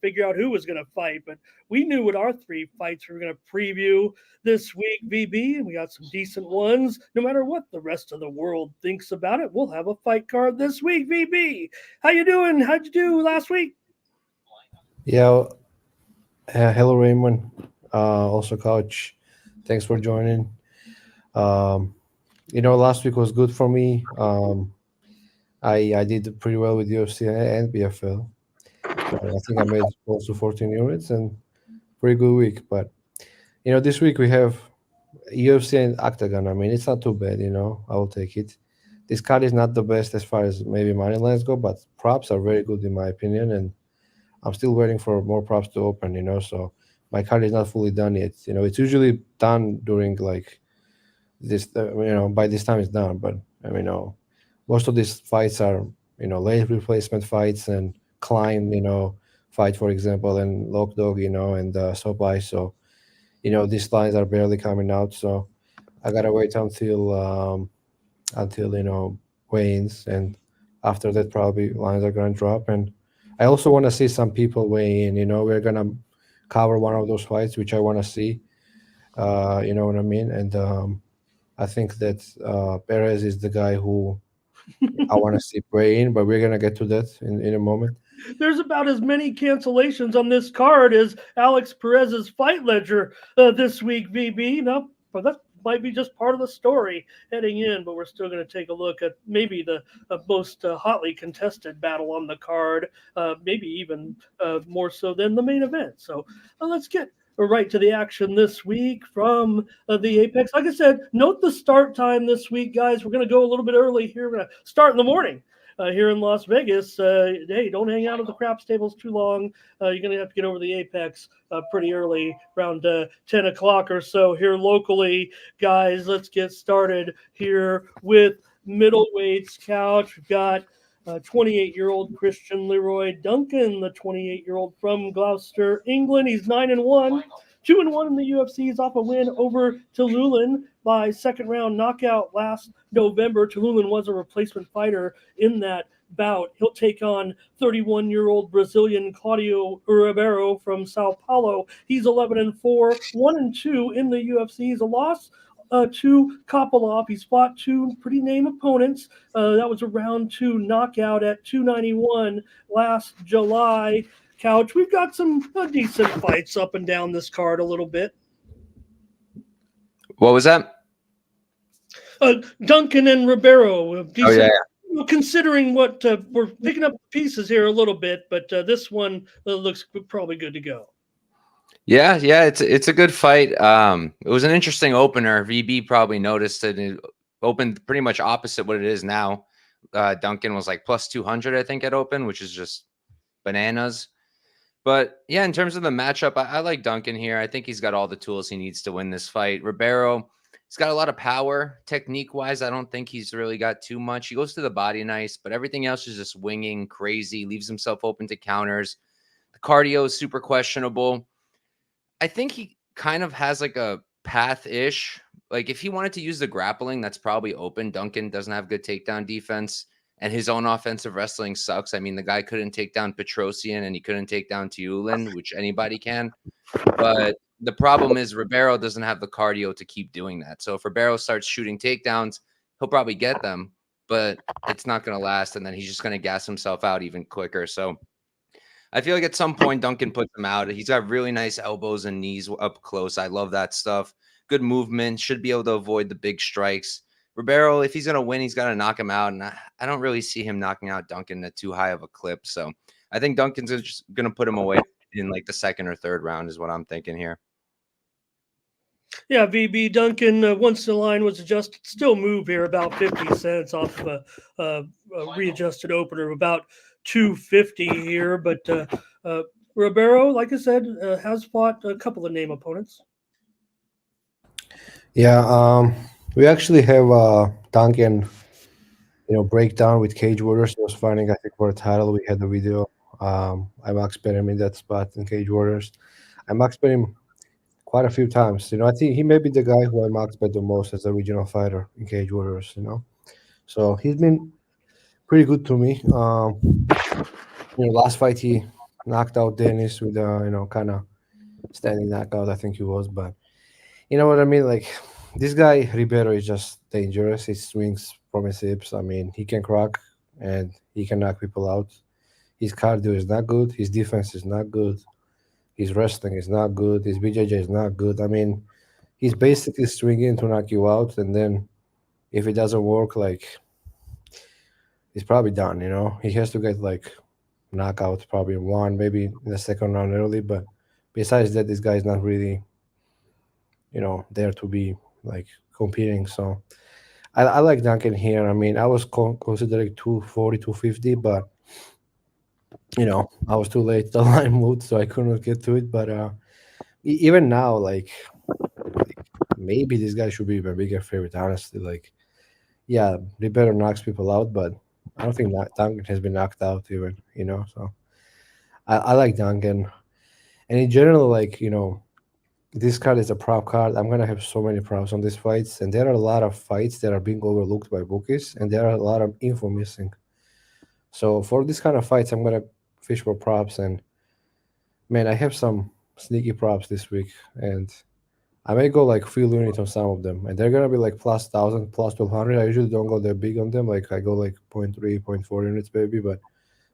figure out who was going to fight. But we knew what our 3 fights we were going to preview this week, VB, and we got some decent ones. No matter what the rest of the world thinks about it, we'll have a fight card this week, VB. How you doing? How'd you do last week? Yeah, hello Raymond. Also, Coach, thanks for joining. Um, last week was good for me. I did pretty well with UFC and BFL. So I think I made close to 14 units and pretty good week. But this week we have UFC and Octagon. I mean, it's not too bad. I will take it. This card is not the best as far as maybe money lines go, but props are very good in my opinion, and I'm still waiting for more props to open. So my card is not fully done yet. It's usually done during like this. By this time it's done, but I mean, most of these fights are late replacement fights and Klein, fight for example, and Lock Dog, and Sopai. So these lines are barely coming out. So I gotta wait until weigh-ins, and after that probably lines are gonna drop. And I also want to see some people weigh in. We're gonna cover one of those fights which I want to see. You know what I mean? And I think that Perez is the guy who I want to see weigh in, but we're gonna get to that in a moment. There's about as many cancellations on this card as Alex Perez's fight ledger this week, VB. No, but that might be just part of the story heading in, but we're still going to take a look at maybe the most hotly contested battle on the card, maybe even more so than the main event. So let's get right to the action this week from the Apex. Like I said, note the start time this week, guys. We're going to go a little bit early here. We're going to start in the morning. Here in Las Vegas, hey, don't hang out at the craps tables too long. You're going to have to get over the Apex pretty early, around 10 o'clock or so here locally. Guys, let's get started here with middleweights couch. We've got 28-year-old Christian Leroy Duncan, the 28-year-old from Gloucester, England. He's 9-1. 2-1 in the UFC. He's off a win over Tululin by second round knockout last November. Tululin was a replacement fighter in that bout. He'll take on 31-year-old Brazilian Claudio Ribeiro from Sao Paulo. He's 11-4, 1-2 in the UFC. He's a loss to Kopilov. He's fought 2 pretty name opponents. That was a round 2 knockout at 291 last July. Couch, we've got some decent fights up and down this card a little bit. What was that? Duncan and Ribeiro. Decent, oh, yeah. Considering what we're picking up pieces here a little bit, but this one looks probably good to go. Yeah, it's a good fight. It was an interesting opener. VB probably noticed that it opened pretty much opposite what it is now. Duncan was like plus 200, I think, at open, which is just bananas. But yeah, in terms of the matchup, I like Duncan here. I think he's got all the tools he needs to win this fight. Ribeiro, he's got a lot of power. Technique-wise, I don't think he's really got too much. He goes to the body nice, but everything else is just winging crazy, leaves himself open to counters. The cardio is super questionable. I think he kind of has like a path-ish. Like if he wanted to use the grappling, that's probably open. Duncan doesn't have good takedown defense. And his own offensive wrestling sucks. I mean, the guy couldn't take down Petrosian and he couldn't take down Tulin, which anybody can. But the problem is Ribeiro doesn't have the cardio to keep doing that. So if Ribeiro starts shooting takedowns, he'll probably get them, but it's not going to last. And then he's just going to gas himself out even quicker. So I feel like at some point Duncan puts him out. He's got really nice elbows and knees up close. I love that stuff. Good movement. Should be able to avoid the big strikes. Ribeiro, if he's going to win, he's got to knock him out. And I don't really see him knocking out Duncan at too high of a clip. So I think Duncan's just going to put him away in like the second or third round is what I'm thinking here. Yeah, VB Duncan, once the line was adjusted, still move here about 50 cents off of a readjusted opener of about 250 here. But Ribeiro, like I said, has fought a couple of name opponents. Yeah, we actually have Duncan, breakdown with Cage Warriors. He was fighting, I think, for a title. We had the video. I max bet him in that spot in Cage Warriors. I max bet him quite a few times. I think he may be the guy who I max bet the most as a regional fighter in Cage Warriors. So he's been pretty good to me. Last fight he knocked out Dennis with kind of standing knockout. I think he was, but you know what I mean. Like this guy Ribeiro is just dangerous. He swings from his hips. I mean, he can crack and he can knock people out. His cardio is not good. His defense is not good. His wrestling is not good. His BJJ is not good. I mean, he's basically swinging to knock you out, and then if it doesn't work, like he's probably done. He has to get like knockout probably in one, maybe in the second round early. But besides that, this guy is not really, there to be like competing. So I like Duncan here. I mean, I was considering 240, 250, but I was too late. The line moved, so I couldn't get to it. But even now, like maybe this guy should be my bigger favorite. Honestly, like yeah, Ribeiro knocks people out, but I don't think that Duncan has been knocked out even. So I like Duncan, and in general, like this card is a prop card. I'm gonna have so many props on these fights, and there are a lot of fights that are being overlooked by bookies, and there are a lot of info missing. So for this kind of fights, I'm gonna fish for props, and man, I have some sneaky props this week, and I may go like full unit on some of them, and they're gonna be like plus 1,000, plus 1,200. I usually don't go that big on them, like I go like point 0.3, point 0.4 units, maybe, but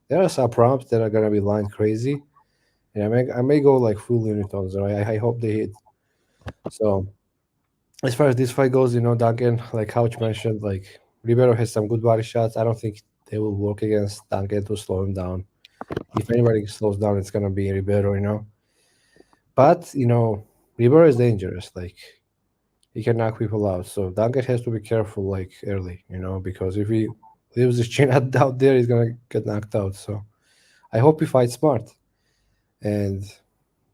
there are some props that are gonna be lined crazy, and I may go like full unit on them. I hope they hit. So as far as this fight goes, Duncan, like Couch mentioned, like Ribeiro has some good body shots. I don't think they will work against Duncan to slow him down. If anybody slows down, it's gonna be Ribeiro. But Ribeiro is dangerous. Like he can knock people out. So Duncan has to be careful, like early, because if he leaves his chin out there, he's gonna get knocked out. So I hope he fights smart. And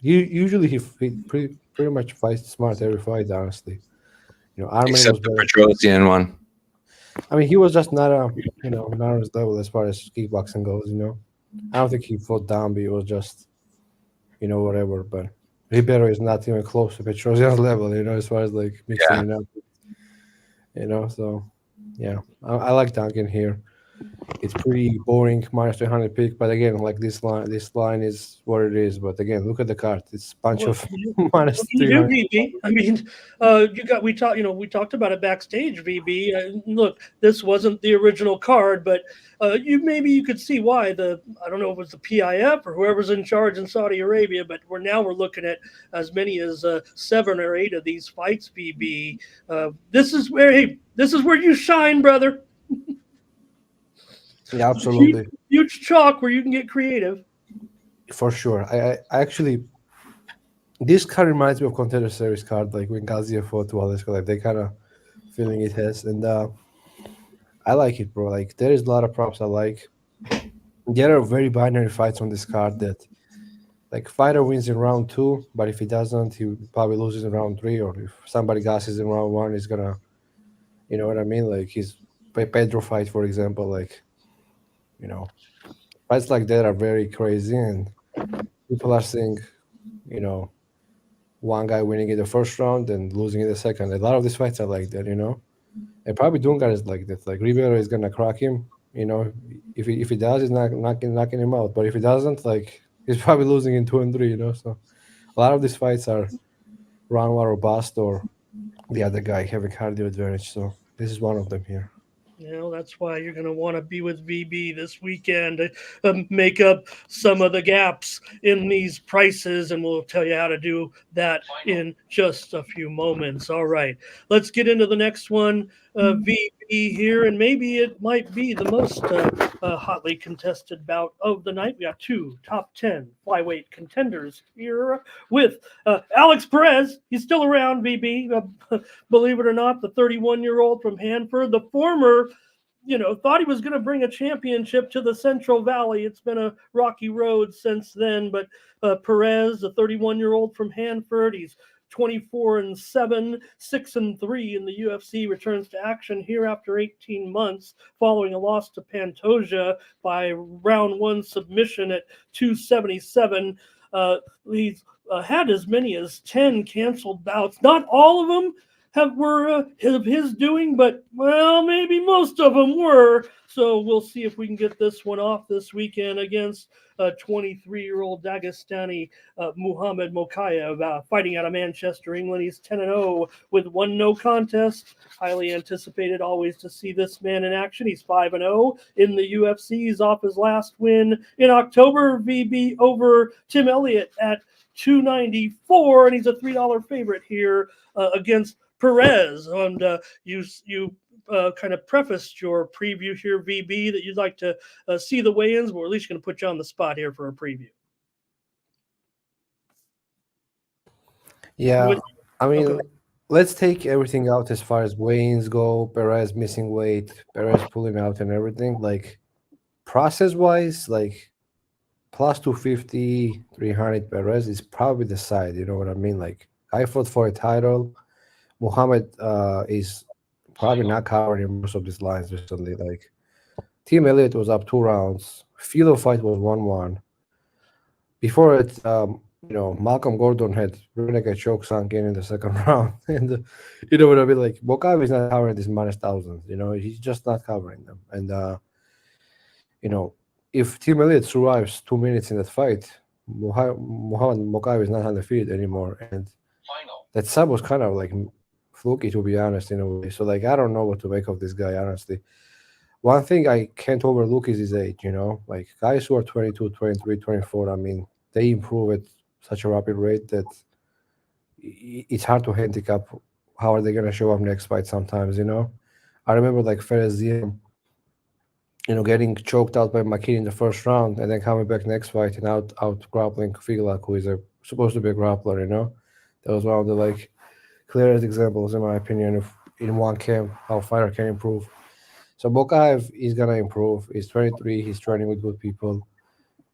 usually he pretty much fights smart every fight. Honestly, Armin Except was the better. Petrosian one. I mean, he was just not not on his level as far as kickboxing goes. I don't think he fought down, but he was just whatever. But Ribeiro is not even close to Petrosian's level. As far as like mixing Yeah. it up. So yeah, I like Duncan here. It's pretty boring minus 300 pick, but again, like this line is what it is. But again, look at the card; it's a bunch What of can you, minus what can you do, 300. VB? I mean, we talked about it backstage, VB. Look, this wasn't the original card, but you could see why I don't know if it was the PIF or whoever's in charge in Saudi Arabia, but we're looking at as many as 7 or 8 of these fights, VB. This is where you shine, brother. Yeah, absolutely, Huge chalk where you can get creative. for sure. I actually this card reminds me of Contender Series card, like when Gaziev fought Wallace. Like they kind of feeling it has, and I like it, bro. Like there is a lot of props I like. There are very binary fights on this card that like fighter wins in round 2, but if he doesn't, he probably loses in round 3, or if somebody gasses in round 1, he's gonna, you know what I mean? Like his Pedro fight, for example, like you know, fights like that are very crazy, and people are saying, you know, one guy winning in the first round and losing in the second. A lot of these fights are like that. And probably Duncan is like that. Like Ribeiro is gonna crack him. If he does, he's not knocking him out. But if he doesn't, like he's probably losing in 2 and 3. So a lot of these fights are round one or bust, or the other guy having cardio advantage. So this is one of them here. That's why you're going to want to be with VB this weekend to make up some of the gaps in these prices, and we'll tell you how to do that in just a few moments. All right, let's get into the next one. VB here, and maybe it might be the most hotly contested bout of the night. We got 2 top 10 flyweight contenders here with Alex Perez. He's still around, VB. Believe it or not, the 31-year-old from Hanford, the former, thought he was going to bring a championship to the Central Valley. It's been a rocky road since then, but Perez, the 31-year-old from Hanford, he's 24-7, 6-3 in the UFC, returns to action here after 18 months following a loss to Pantoja by round 1 submission at 277. He's had as many as 10 canceled bouts. Not all of them were of his doing, but well, maybe most of them were. So we'll see if we can get this one off this weekend against 23-year-old Dagestani Muhammad Mokaev, fighting out of Manchester, England. He's 10-0 with 1 no contest. Highly anticipated always to see this man in action. He's 5-0 in the UFC. He's off his last win in October, VB over Tim Elliott at 294, and he's a $3 favorite here against Perez. And you kind of prefaced your preview here, VB, that you'd like to see the weigh-ins, but we're at least going to put you on the spot here for a preview. Yeah, I mean, Okay. let's take everything out as far as weigh-ins go. Perez missing weight, Perez pulling out, and everything. Like process-wise, like plus 250, 300 Perez is probably the side. You know what I mean? Like I fought for a title. Muhammad is probably not covering most of these lines recently. Like Team Elliott was up 2 rounds. Philo fight was 1-1. Before it, Malcolm Gordon had renegade choke sunk in the second round, and you know what I mean. Like Mokaev is not covering these minus thousands. You know, he's just not covering them. And if Team Elliott survives 2 minutes in that fight, Muhammad Mokaev is not undefeated anymore. And that sub was kind of like fluky, to be honest, in a way. So like I don't know what to make of this guy, honestly. One thing I can't overlook is his age, like guys who are 22, 23, 24, I mean, they improve at such a rapid rate that it's hard to handicap how are they going to show up next fight sometimes, I remember like Perez, getting choked out by McKinney in the first round and then coming back next fight and out grappling Figla, who is supposed to be a grappler, That was one of the like clearest examples, in my opinion, of in one camp how a fighter can improve. So Mokaev is gonna improve. He's 23. He's training with good people.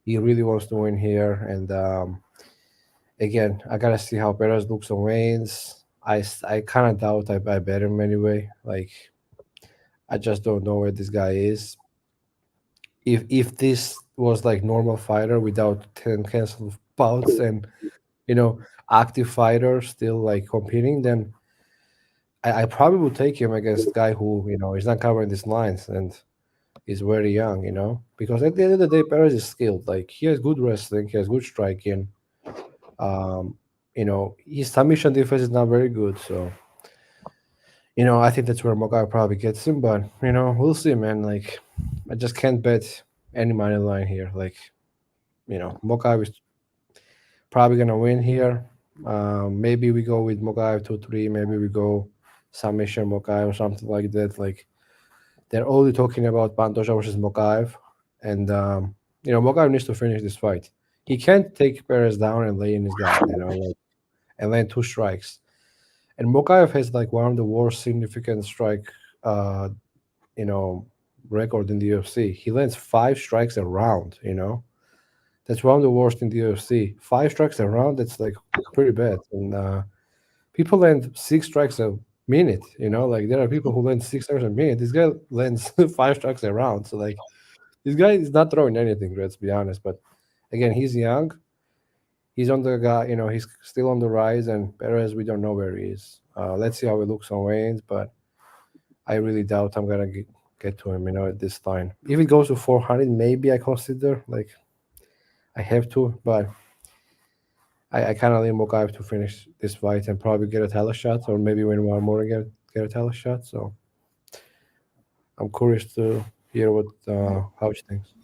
He really wants to win here. And again, I gotta see how Perez looks on weigh-ins. I kind of doubt I bet him anyway. Like I just don't know where this guy is. If this was like normal fighter without 10 canceled bouts and active fighter still like competing, then I probably would take him against a guy who is not covering these lines and is very young, because at the end of the day, Perez is skilled. Like he has good wrestling, he has good striking. His submission defense is not very good, so I think that's where Mokaev probably gets him. But we'll see, man. Like I just can't bet any money line here. Like Mokaev is probably gonna win here. Maybe we go with Mokaev 2-3. Maybe we go submission Mokaev or something like that. Like they're only talking about Pantoja versus Mokaev, and Mokaev needs to finish this fight. He can't take Perez down and lay in his guard, and land 2 strikes. And Mokaev has like one of the worst significant strike, record in the UFC. He lands 5 strikes a round. That's one of the worst in the UFC. 5 strikes a round. That's like pretty bad. And people land 6 strikes a minute. Like there are people who land 6 strikes a minute. This guy lands 5 strikes a round. So like this guy is not throwing anything. Let's be honest. But again, he's young. He's on the guy. He's still on the rise. And Perez, we don't know where he is. Let's see how he looks on weigh-ins. But I really doubt I'm gonna get to him. At this line. If it goes to 400, maybe I consider like. I have to, but I kind of need Mokaev to finish this fight and probably get a title shot, or maybe win one more and get a title shot. So I'm curious to hear what Houch thinks.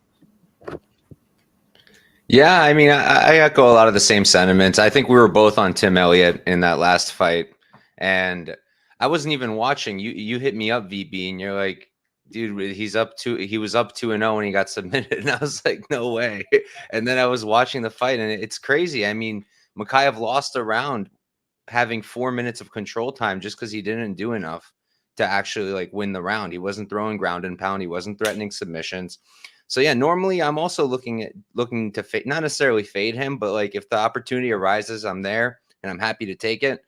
Yeah, I mean, I echo a lot of the same sentiments. I think we were both on Tim Elliott in that last fight, and I wasn't even watching. You hit me up, VB, and you're like, dude, he was up 2-0 when he got submitted. And I was like, no way. And then I was watching the fight, and it's crazy. I mean, Mokaev lost a round having 4 minutes of control time just because he didn't do enough to actually like win the round. He wasn't throwing ground and pound. He wasn't threatening submissions. So yeah, normally I'm also looking to fade, not necessarily fade him, but like if the opportunity arises, I'm there and I'm happy to take it.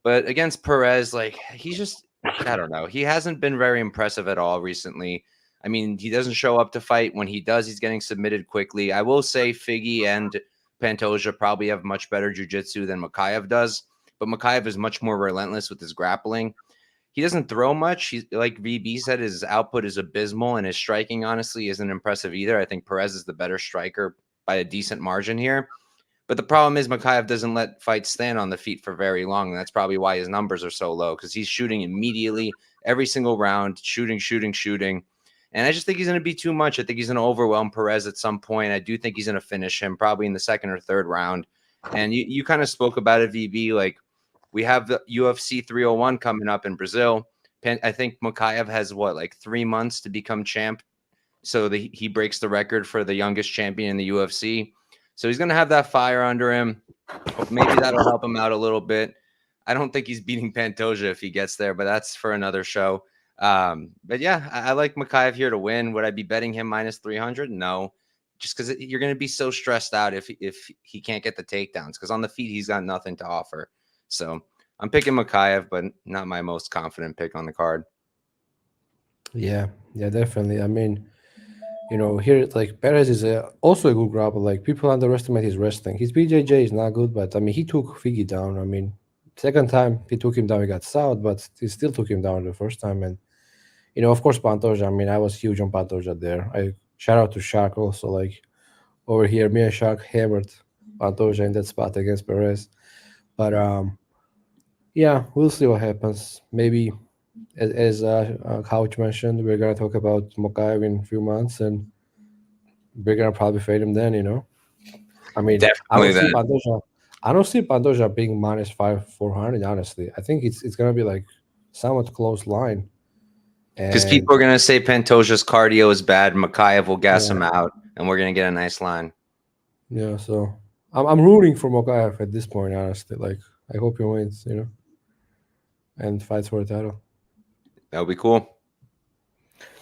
But against Perez, like he's just, I don't know. He hasn't been very impressive at all recently. I mean, he doesn't show up to fight. When he does, he's getting submitted quickly. I will say Figgy and Pantoja probably have much better jiu-jitsu than Mokaev does. but Mokaev is much more relentless with his grappling. He doesn't throw much. He's like VB said, his output is abysmal, and his striking honestly isn't impressive either. I think Perez is the better striker by a decent margin here. But the problem is Mokaev doesn't let fights stand on the feet for very long. And that's probably why his numbers are so low, because he's shooting immediately every single round, shooting. And I just think he's going to be too much. I think he's going to overwhelm Perez at some point. I do think he's going to finish him probably in the second or third round. And you kind of spoke about it, VB. Like, we have the UFC 301 coming up in Brazil. I think Mokaev has, like 3 months to become champ. So he breaks the record for the youngest champion in the UFC. So he's going to have that fire under him. Maybe that'll help him out a little bit. I don't think he's beating Pantoja if he gets there, but that's for another show. But yeah, I like Mokaev here to win. Would I be betting him minus 300? No, just because you're going to be so stressed out if he can't get the takedowns, because on the feet, he's got nothing to offer. So I'm picking Mokaev, but not my most confident pick on the card. Yeah, definitely. I mean, here, like, Perez is also a good grappler. Like, people underestimate his wrestling. His BJJ is not good, but I mean, he took Figgy down. I mean, second time he took him down, he got south, but he still took him down the first time. And of course, Pantoja. I mean, I was huge on Pantoja there. I shout out to Shark also. Like, over here, me and Shark hammered Pantoja in that spot against Perez. But yeah, we'll see what happens. Maybe, as Couch mentioned, we're gonna talk about Mokaev in a few months, and we're gonna probably fade him then. I mean, Definitely I don't see Pantoja being minus 400. Honestly, I think it's gonna be like somewhat close line. Because people are going to say Pantoja's cardio is bad, Mokaev will gas him out, and we're going to get a nice line. Yeah, so I'm rooting for Mokaev at this point, honestly. Like, I hope he wins, and fights for a title. That would be cool.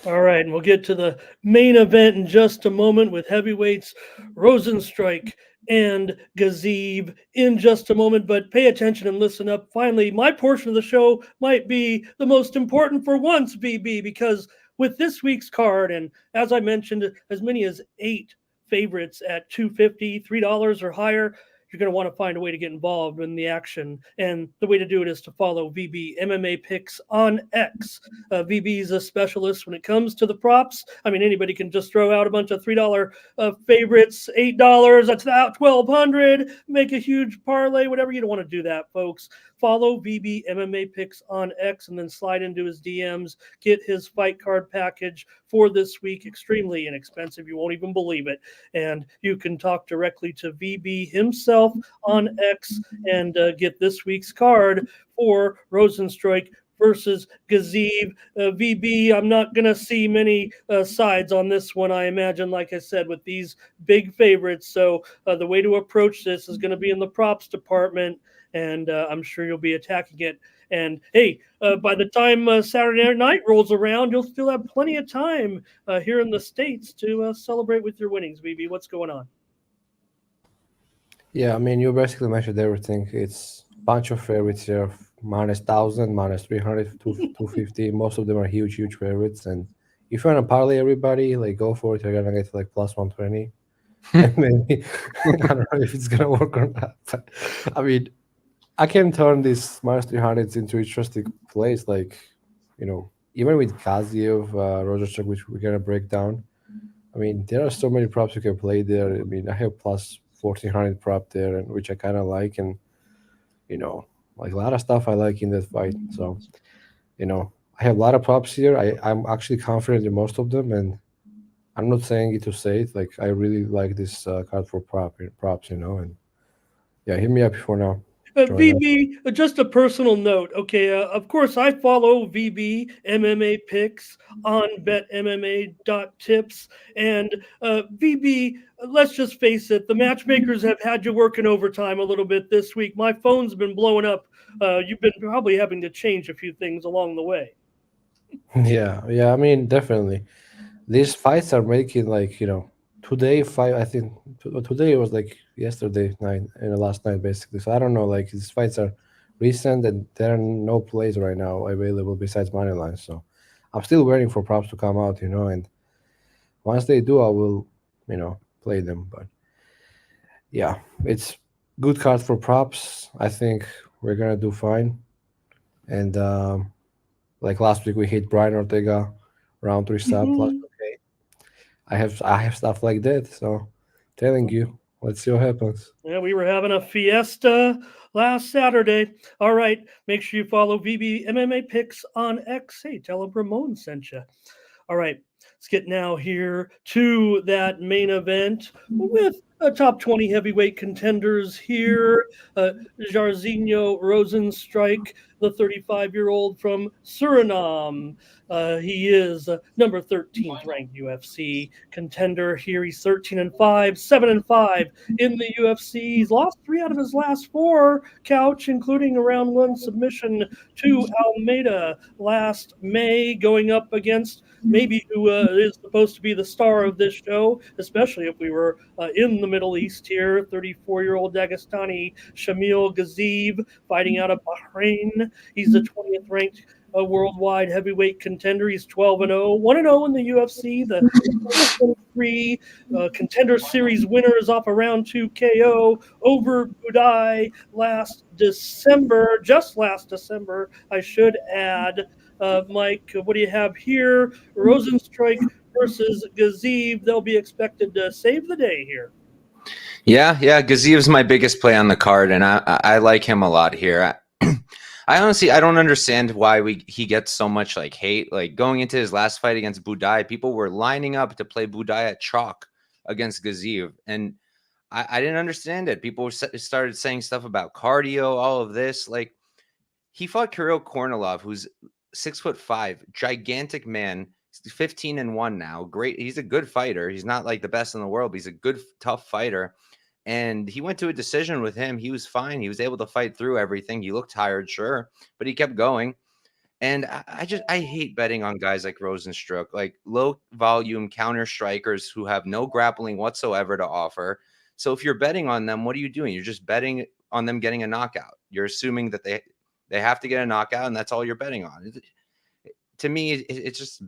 All right, and we'll get to the main event in just a moment with heavyweights Rozenstruik and Gaziev in just a moment, but pay attention and listen up. Finally, my portion of the show might be the most important for once, BB, because with this week's card, and as I mentioned, as many as 8 favorites at $2.50, $3 or higher, you're going to want to find a way to get involved in the action. And the way to do it is to follow VB MMA Picks on X. VB is a specialist when it comes to the props. I mean, anybody can just throw out a bunch of $3 favorites, $8, that's out $1,200, make a huge parlay, whatever. You don't want to do that, folks. Follow VB MMA Picks on X and then slide into his DMs. Get his fight card package for this week. Extremely inexpensive. You won't even believe it. And you can talk directly to VB himself on X and get this week's card for Rozenstruik versus Gaziev. VB, I'm not going to see many sides on this one, I imagine, like I said, with these big favorites. So the way to approach this is going to be in the props department, and I'm sure you'll be attacking it. And hey, by the time Saturday night rolls around, you'll still have plenty of time here in the States to celebrate with your winnings, VB. What's going on? Yeah, I mean, you basically mentioned everything. It's a bunch of favorites here, minus 1,000, minus 300, 250. Most of them are huge favorites. And if you want to parlay everybody, like, go for it. You're going to get like plus 120. And maybe, I don't know if it's going to work or not. But I mean, I can turn these minus 300s into interesting plays. Like, even with Gaziev, Rozenstruik, which we're going to break down. I mean, there are so many props you can play there. I mean, I have plus 1,400 prop there, and which I kind of like, and like a lot of stuff I like in that fight. So, I have a lot of props here. I'm actually confident in most of them, and I'm not saying it to say it. Like, I really like this card for props, and yeah, hit me up for now. VB, just a personal note. Okay, of course, I follow VB MMA Picks on betmma.tips. And VB, let's just face it, the matchmakers have had you working overtime a little bit this week. My phone's been blowing up. You've been probably having to change a few things along the way. Yeah, I mean, definitely. These fights are making, like, today fight. I think today was like yesterday night and the last night, basically. So I don't know, like, these fights are recent and there are no plays right now available besides money lines. So I'm still waiting for props to come out, and once they do, I will, play them. But yeah, it's good card for props. I think we're gonna do fine. And like last week, we hit Brian Ortega round 3 stop plus. Mhm. Okay, I have stuff like that. So telling you, let's see what happens. Yeah, we were having a fiesta last Saturday. All right, make sure you follow VB MMA Picks on X. Hey, tell him Ramon sent you. All right, let's get now here to that main event with top 20 heavyweight contenders here. Jairzinho Rozenstruik, the 35-year-old from Suriname. He is number 13th ranked UFC contender here. He's 13-5, 7-5 in the UFC. He's lost 3 out of his last 4, Couch, including a round 1 submission to Almeida last May, going up against maybe who is supposed to be the star of this show, especially if we were in the Middle East here. 34-year-old Dagestani Shamil Gaziev fighting out of Bahrain. He's the 20th ranked worldwide heavyweight contender. He's 12-0, 1-0 in the UFC. The 2023 Contender Series winner is off a round 2 KO over Budai just last December, I should add. Mike, what do you have here? Rozenstruik versus Gaziev. They'll be expected to save the day here. Yeah. Gaziev's my biggest play on the card, and I like him a lot here. I honestly don't understand why he gets so much like hate. Like going into his last fight against Budai, people were lining up to play Budai at chalk against Gaziev, and I didn't understand it. People started saying stuff about cardio, all of this. Like he fought Kirill Kornilov, who's 6'5", gigantic man. He's 15-1 now. Great. He's a good fighter. He's not like the best in the world, but he's a good, tough fighter. And he went to a decision with him. He was fine. He was able to fight through everything. He looked tired, sure, but he kept going. And I hate betting on guys like Rozenstruik, like low volume counter strikers who have no grappling whatsoever to offer. So if you're betting on them, what are you doing? You're just betting on them getting a knockout. You're assuming that they have to get a knockout, and that's all you're betting on. To me, it's just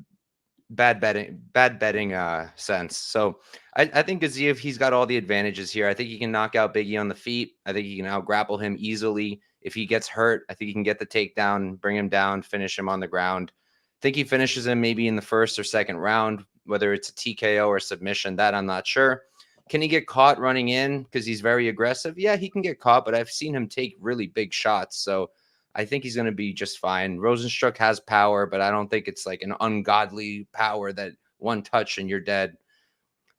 bad betting sense. So I think Gaziev, he's got all the advantages here. I think he can knock out Biggie on the feet. I think he can out grapple him easily. If he gets hurt, I think he can get the takedown, bring him down, finish him on the ground. I think he finishes him maybe in the first or second round, whether it's a TKO or submission, that I'm not sure. Can he get caught running in because he's very aggressive? Yeah, he can get caught, but I've seen him take really big shots. So I think he's going to be just fine. Rozenstruik has power, but I don't think it's like an ungodly power that one touch and you're dead.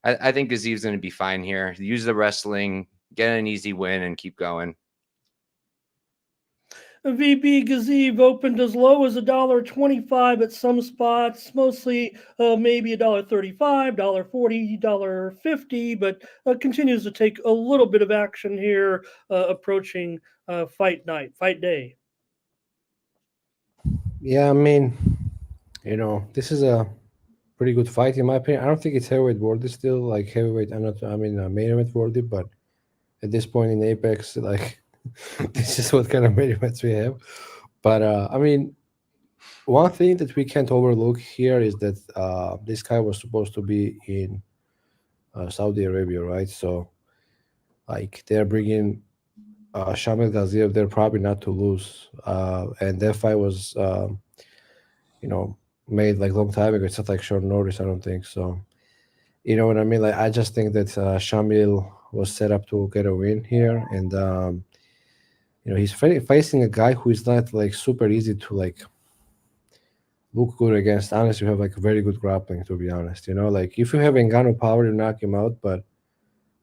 I think Gaziev's going to be fine here. Use the wrestling, get an easy win, and keep going. VB Gaziev opened as low as $1.25 at some spots, mostly maybe $1.35, $1.40, $1.50, but continues to take a little bit of action here approaching fight day. Yeah, I mean, this is a pretty good fight in my opinion. I don't think it's heavyweight worthy still, like heavyweight. Main event worthy, but at this point in Apex, like this is what kind of main events we have. But I mean, one thing that we can't overlook here is that this guy was supposed to be in Saudi Arabia, right? So, like, they're bringing Shamil Gaziev. They're probably not to lose, and that fight was, made like long time ago. It's not like short notice. I don't think so. You know what I mean? Like, I just think that Shamil was set up to get a win here, and he's facing a guy who is not like super easy to like look good against unless you have like very good grappling, to be honest. Like if you have Ngannou power, you knock him out, but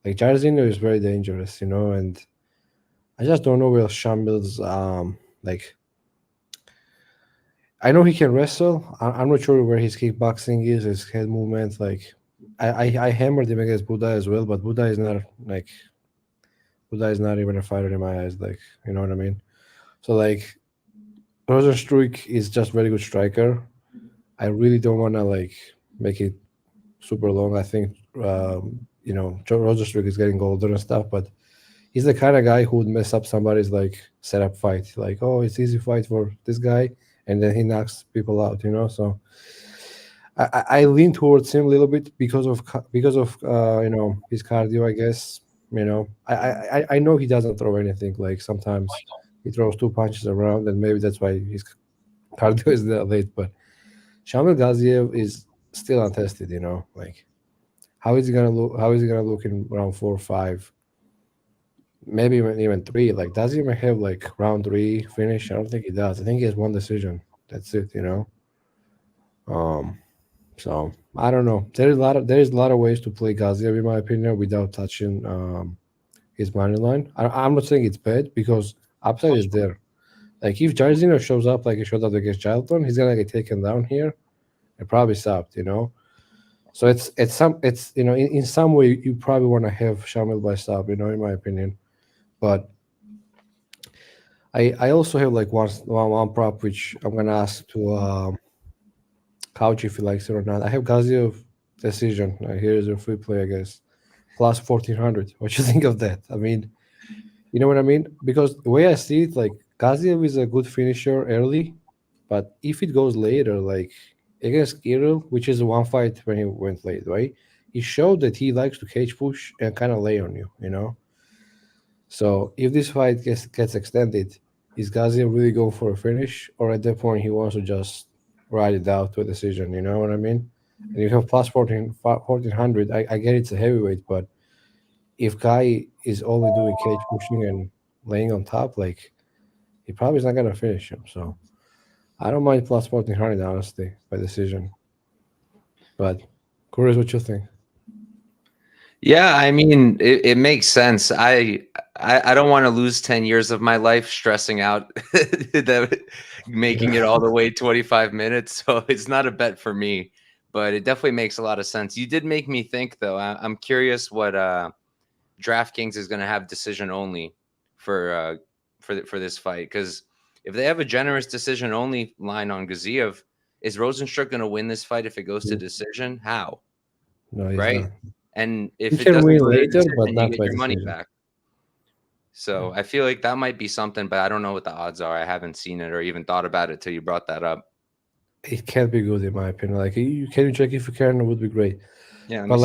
like Jairzinho is very dangerous, and I just don't know where Shamil's like I know he can wrestle. I'm not sure where his kickboxing is, his head movement. Like I hammered him against Buddha as well, but Buddha is not even a fighter in my eyes. Like, you know what I mean? So like Rozenstruik is just very good striker. I really don't want to like make it super long. I think Rozenstruik is getting older and stuff, but he's the kind of guy who would mess up somebody's like setup fight. Like, oh, it's easy fight for this guy, and then he knocks people out. So I lean towards him a little bit because of his cardio, I guess. I know he doesn't throw anything. Like sometimes He throws two punches around, and maybe that's why his cardio is that late. But Shamil Gaziev is still untested. Like how is he gonna look? How is he gonna look in round 4 or 5? Maybe even 3. Like, does he even have like round 3 finish? I don't think he does. I think he has one decision. That's it. Um, so I don't know. There's a lot of ways to play Gaziev in my opinion without touching his money line. I'm not saying it's bad because upside is there. Like if Jairzinho shows up like he showed up against Charlton, he's gonna get taken down here and probably stopped. So in some way you probably want to have Shamil by stop, in my opinion. But I also have like one prop which I'm gonna ask to Couch if he likes it or not. I have Gaziev decision. Here's a free play, I guess. Plus 1400. What you think of that? I mean, you know what I mean? Because the way I see it, like Gaziev is a good finisher early, but if it goes later, like against Kirill, which is one fight when he went late, right? He showed that he likes to cage push and kind of lay on you. So if this fight gets extended, is Gaziev really going for a finish, or at that point he wants to just ride it out to a decision? You know what I mean? And you have plus 1400. I get it's a heavyweight, but if Guy is only doing cage pushing and laying on top, like he probably is not gonna finish him. So I don't mind plus 1400 honestly by decision. But curious what you think. Yeah, I mean, it makes sense. I don't want to lose 10 years of my life stressing out that making it all the way 25 minutes. So it's not a bet for me, but it definitely makes a lot of sense. You did make me think though. I'm curious what DraftKings is going to have decision only for this fight, because if they have a generous decision only line on Gaziev, is Rozenstruik going to win this fight if it goes to decision? How? No, he's Right? not. And He if it can doesn't win go to later, decision, but you not get by your money decision. back. So I feel like that might be something, but I don't know what the odds are. I haven't seen it or even thought about it till you brought that up. It can't be good in my opinion. Like you can check if you can, it would be great. Yeah, let me But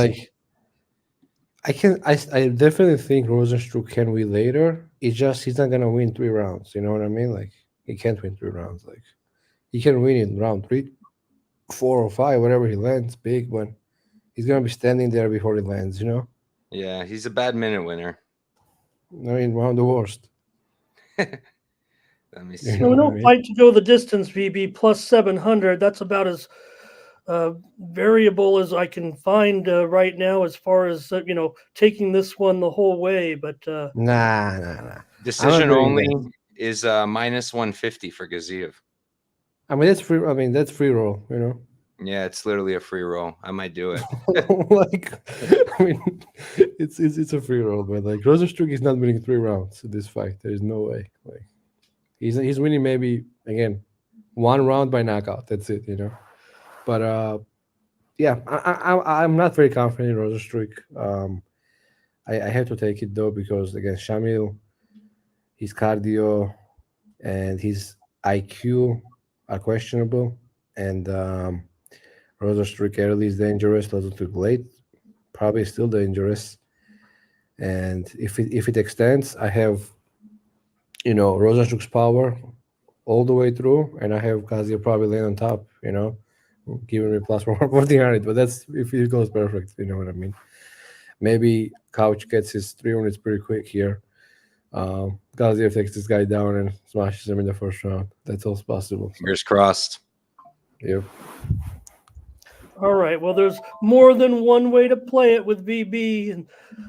see. like I definitely think Rozenstruik can win later. It's just he's not gonna win 3 rounds. You know what I mean? Like he can't win 3 rounds. Like he can win in round 3, 4, or 5, whatever he lands big, but he's gonna be standing there before he lands. Yeah, he's a bad minute winner. I mean, one of the worst. Let me You see. No, know we what I don't mean? fight to go the distance, VB plus 700. That's about as variable as I can find right now as far as, taking this one the whole way. But Nah. I'm not Decision doing only that. is minus 150 for Gaziev. I mean, that's free. I mean, that's free roll. Yeah, it's literally a free roll. I might do it. Like, I mean, it's a free roll, but like Rozenstruik is not winning 3 rounds in this fight. There is no way. Like, he's winning maybe again 1 round by knockout. That's it. But yeah, I'm not very confident in Rozenstruik. I have to take it though because against Shamil, his cardio and his IQ are questionable, and Rozenstruik early is dangerous. Rozenstruik late probably still dangerous. And if it extends, I have Rozenstruik's power all the way through, and I have Gaziev probably laying on top. Giving me plus 1400. But that's if it goes perfect. You know what I mean? Maybe Couch gets his 3 units pretty quick here. Gaziev takes this guy down and smashes him in the first round. That's all possible. So, Fingers crossed. yep. all right, well, there's more than one way to play it with VB, and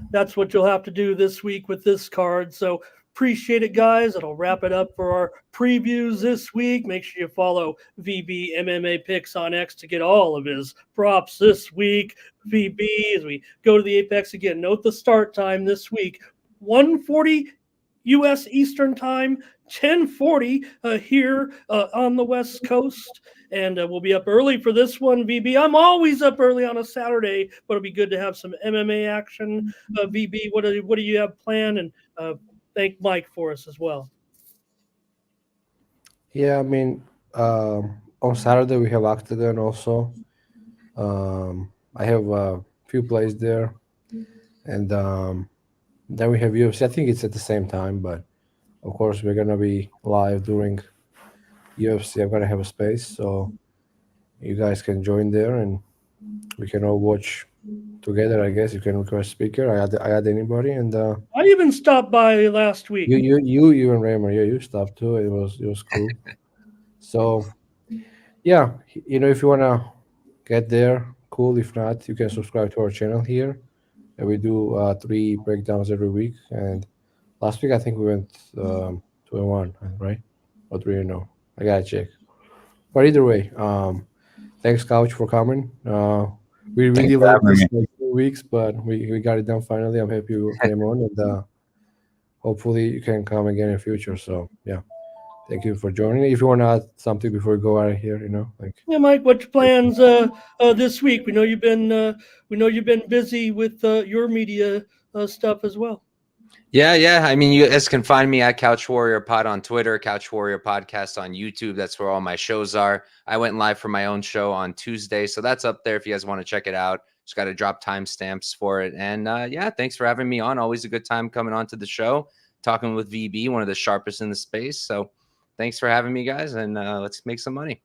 that's what you'll have to do this week with this card. So appreciate it, guys. That'll wrap it up for our previews this week. Make sure you follow VB MMA Picks on X to get all of his props this week. VB, as we go to the Apex again, note the start time this week, 1:40 U.S. Eastern Time, 10:40 here on the West Coast. And we'll be up early for this one, VB. I'm always up early on a Saturday, but it'll be good to have some MMA action. VB, what do you have planned? And thank Mike for us as well. Yeah, I mean, on Saturday we have Octagon also. I have a few plays there, and then we have UFC. I think it's at the same time, but Of course, we're gonna be live during UFC. I'm gonna have a space, so you guys can join there, and we can all watch together. I guess you can request speaker. I add anybody, and I even stopped by last week. you and Raymer, yeah, you stopped too. It was cool. So yeah, if you wanna get there, cool. If not, you can subscribe to our channel here. And we do 3 breakdowns every week. And last week I think we went 2-1, right? Or 3-0. I gotta check. But either way, thanks, Couch, for coming. We Thanks really for loved having this me. like 2 weeks, but we got it done finally. I'm happy you came on, and hopefully you can come again in future. So yeah, thank you for joining. If you want to add something before we go out of here, like Yeah, Mike, what's your plans this week? We know you've been busy with your media stuff as well. Yeah. I mean, you guys can find me at Couch Warrior Pod on Twitter, Couch Warrior Podcast on YouTube. That's where all my shows are. I went live for my own show on Tuesday, so that's up there if you guys want to check it out. Just got to drop timestamps for it. And yeah, thanks for having me on. Always a good time coming on to the show, talking with VB, one of the sharpest in the space. So thanks for having me, guys, and let's make some money.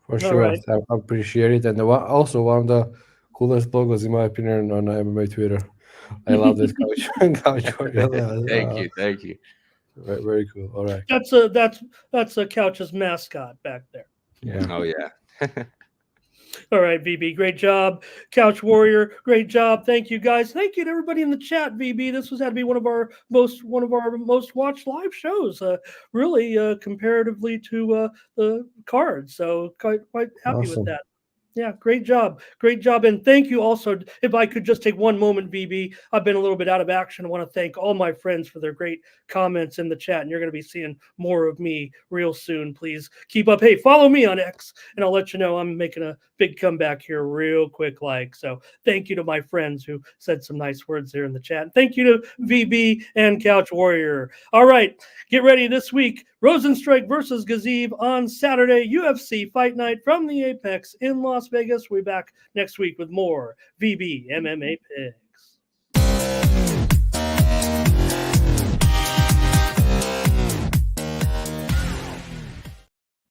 for All sure, right. I appreciate it. And also one of the coolest logos in my opinion on MMA Twitter. I love this couch. Thank you. Very, very cool. All right. That's a Couch's mascot back there. Yeah. Oh yeah. All right, VB, great job. Couch Warrior, great job. Thank you, guys. Thank you to everybody in the chat, VB. This had to be one of our most watched live shows. Really, comparatively to the cards. So quite happy with Awesome. that. Yeah, great job. Great job. And thank you also. If I could just take one moment, VB, I've been a little bit out of action. I want to thank all my friends for their great comments in the chat. And you're going to be seeing more of me real soon. Please keep up. Hey, follow me on X, and I'll let you know I'm making a big comeback here real quick. So thank you to my friends who said some nice words there in the chat. Thank you to VB and Couch Warrior. All right, get ready this week. Rozenstruik versus Gaziev on Saturday. UFC Fight Night from the Apex in Las Vegas. We'll be back next week with more VB MMA picks.